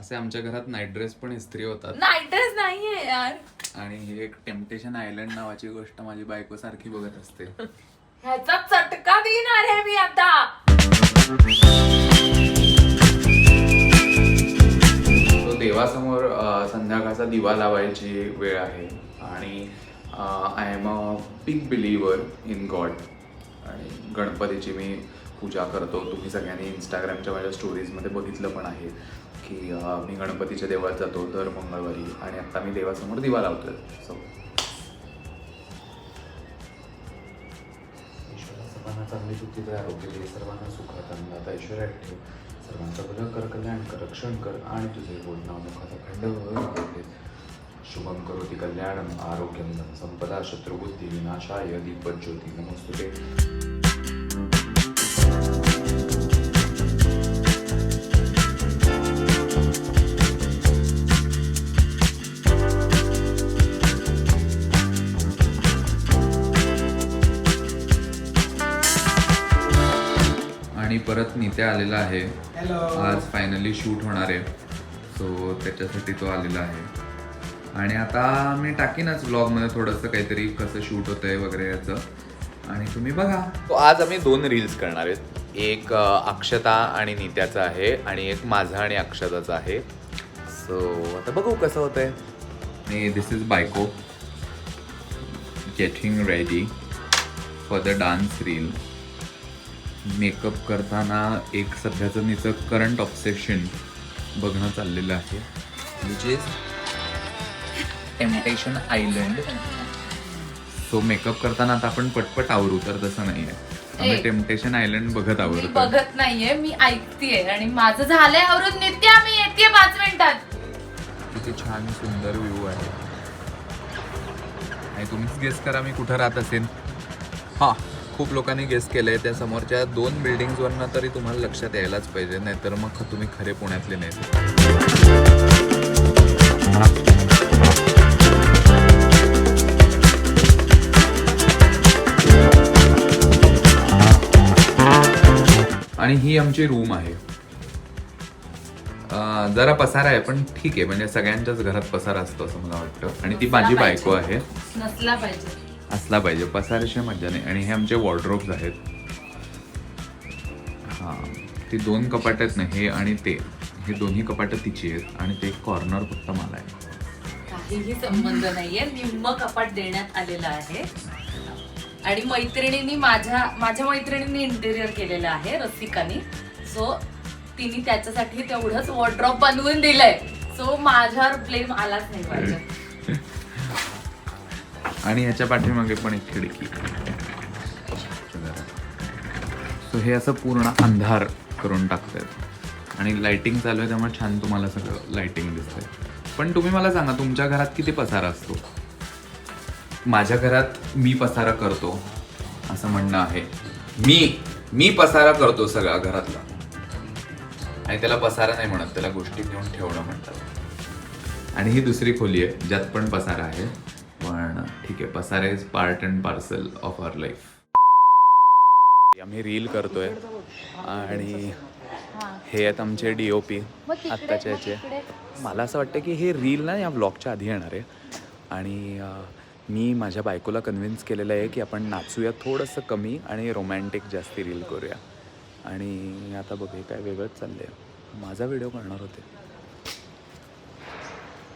असे आमच्या घरात नाईट ड्रेस पण इस्त्री होतात. नाईट ड्रेस नाहीये यार. आणि ही एक टेम्पटेशन आयलंड नावाची गोष्ट माझी बायको सारखी बघत असते. ह्याचा चटका देणार आहे मी आता. तो देवासमोर संध्याकाळचा दिवा लावायची वेळ आहे आणि I am a big believer in God आणि गणपतीची मी पूजा करतो. तुम्ही सगळ्यांनी इंस्टाग्रामच्या माझ्या स्टोरीजमध्ये बघितलं पण आहे की मी गणपतीच्या देवळात जातो दर मंगळवारी आणि आता मी देवासमोर दिवा लावतोय. सो ईश्वरा सर्वांना चांगली बुद्धी दे, आरोग्य दे, सर्वांना सुखात आनंदात ऐश्वर्यात ठेव, सर्वांचं भलं कर, कल्याण कर, रक्षण कर आणि तुझे गोड नाव मुखाचा खंड शुभम करोति कल्याणम आरोग्यम संपदा शत्रुबुद्धी विनाशाय दीपज्योती नमोस्तुते. आणि परत नित्या आलेला आहे. आज फायनली शूट होणार आहे, सो त्याच्यासाठी तो आलेला आहे. आणि आता मी टाकीनच व्लॉगमध्ये थोडंसं काहीतरी कसं शूट होतंय वगैरे याचं, आणि तुम्ही बघा. तो आज आम्ही 2 रील्स करणार आहेत. एक अक्षता आणि नित्याचा आहे आणि एक माझा आणि अक्षताचा आहे. सो आता बघू कसं होतंय. आणि दिस इज बायको getting ready for the dance reel. Makeup करताना एक सध्याचं तिचं करंट ऑब्सेशन बघणं चाललेलं आहे, which is temptation island. So makeup करताना आता आपण पटपट आवरू, तर तसं नाहीये. आम्ही टेम्पटेशन आयलंड बघत आवरतो. बघत नाहीये, मी ऐकतेय आणि माझं झालंय आवरून. नित्या मी येते 5 मिनिटात. किती छान सुंदर व्ह्यू आहे आणि तुम्हीच गेस करा मी कुठं राहत असेल. हा, खूप लोकांनी गेस केलंय. त्या समोरच्या 2 बिल्डिंग्सवरनं तरी तुम्हाला लक्षात यायलाच पाहिजे, नाहीतर मग तुम्ही खरे पुण्यातले नाही. आणि ही आमची रूम आहे. जरा पसारा आहे पण ठीक आहे, म्हणजे सगळ्यांच्याच घरात पसारा असतो असं मला वाटतं. आणि ती माझी बायको आहे. नसला पाहिजे, असला पाहिजे, पसाराशिवाय मजा नाही. आणि हे आमचे वॉर्डरोब्स आहेत. हां, ती 2 कपाट आहेत ना, हे आणि ते, हे दोन्ही कपाटं तिची आहेत आणि ते कॉर्नर फक्त मला आहे. काहीही संबंध नाहीये. निम्म कपाट देण्यात आलेलं आहे आणि मैत्रिणींनी माझ्या मैत्रिणींनी इंटेरियर केलेलं आहे रसिकानी. सो तिने त्याच्यासाठी तेवढंच वॉर्डरोब बनवून दिलंय. सो माझ्यावर ब्लेम आलाच नाही पाहिजे. आणि ह्याच्या पाठीमागे पण एक खिडकी. सो हे असं पूर्ण अंधार करून टाकतात आणि लाइटिंग चालू आहे, त्यामुळे छान तुम्हाला सगळं लाइटिंग दिसतंय. पण तुम्ही मला सांगा, तुमच्या घरात किती पसारा असतो? माझ्या घरात मी पसारा करतो असं म्हणणं आहे. मी पसारा करतो सगळा घरातला, आणि त्याला पसारा नाही म्हणत, त्याला गोष्टी घेऊन ठेवणं म्हणतात. आणि ही दुसरी खोली आहे ज्यात पण पसारा आहे, पण ठीक आहे, पसारा is part and parcel of our life. आम्ही रील करतोय आणि हे आहेत आमचे DOP आत्ताच्या याचे. मला असं वाटतं की हे रील ना या व्लॉगच्या आधी येणार आहे. आणि मी माझ्या बायकोला कन्व्हिन्स केलेलं आहे की आपण नाचूया थोडंसं कमी आणि रोमॅन्टिक जास्ती रील करूया. आणि आता बघ, हे काय वेगळंच चाललंय. माझा व्हिडिओ करणार होते,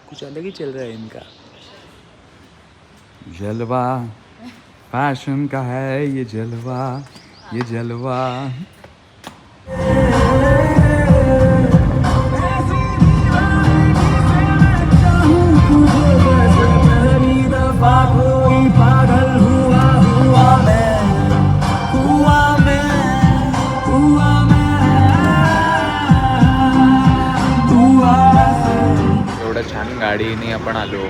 कुछ अलग ही चल रहा है इनका. जलवा फैशन का है ये जलवा, ये जलवा. छान गाडीने आपण आलो,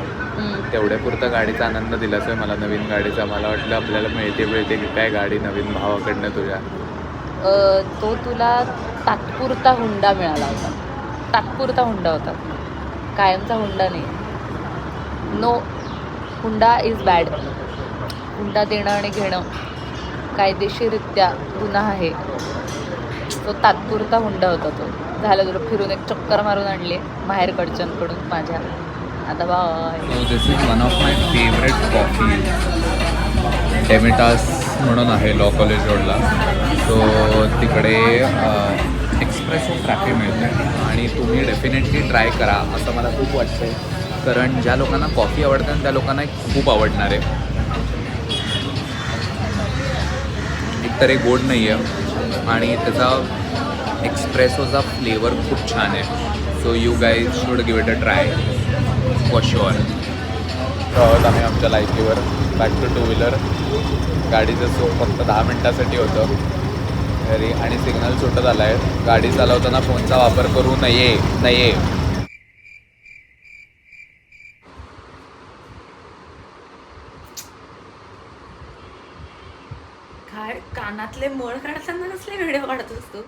तेवढ्यापुरता गाडीचा आनंद दिलाच मला, नवीन गाडीचा. मला वाटलं आपल्याला मिळते की काय गाडी नवीन भावाकडनं तुझ्या. तो तुला तात्पुरता हुंडा मिळाला होता. तात्पुरता हुंडा होता, कायमचा हुंडा नाही. नो, हुंडा इज बॅड. हुंडा देणं आणि घेणं कायदेशीररित्या गुन्हा आहे. तो तात्पुरता हुंडा होता तो. झालं तुला फिरून एक चक्कर मारून आणले बाहेरकडच्यांकडून माझ्या. आता bye. So this is one of my favourite coffee. Demitasse म्हणून आहे लॉ कॉलेज रोडला. सो तिकडे एक्सप्रेसो फ्रॅपे मिळते आणि तुम्ही डेफिनेटली ट्राय करा असं मला खूप वाटतं. कारण ज्या लोकांना कॉफी आवडते त्या लोकांना खूप आवडणार आहे. एकतर एक गोड नाही आहे आणि त्याचा एक्सप्रेसोचा फ्लेवर खूप छान आहे. So you guys should give it a try for sure. आहोत आम्ही आमच्या लायकीवर बॅक टू टू व्हीलर. गाडीचं सो फक्त 10 मिनटासाठी होतं घरी आणि सिग्नल सुटत आला आहे. गाडी चालवताना फोनचा वापर करू नये. काय कानातले मळ काढताना कसले व्हिडिओ काढत असतो.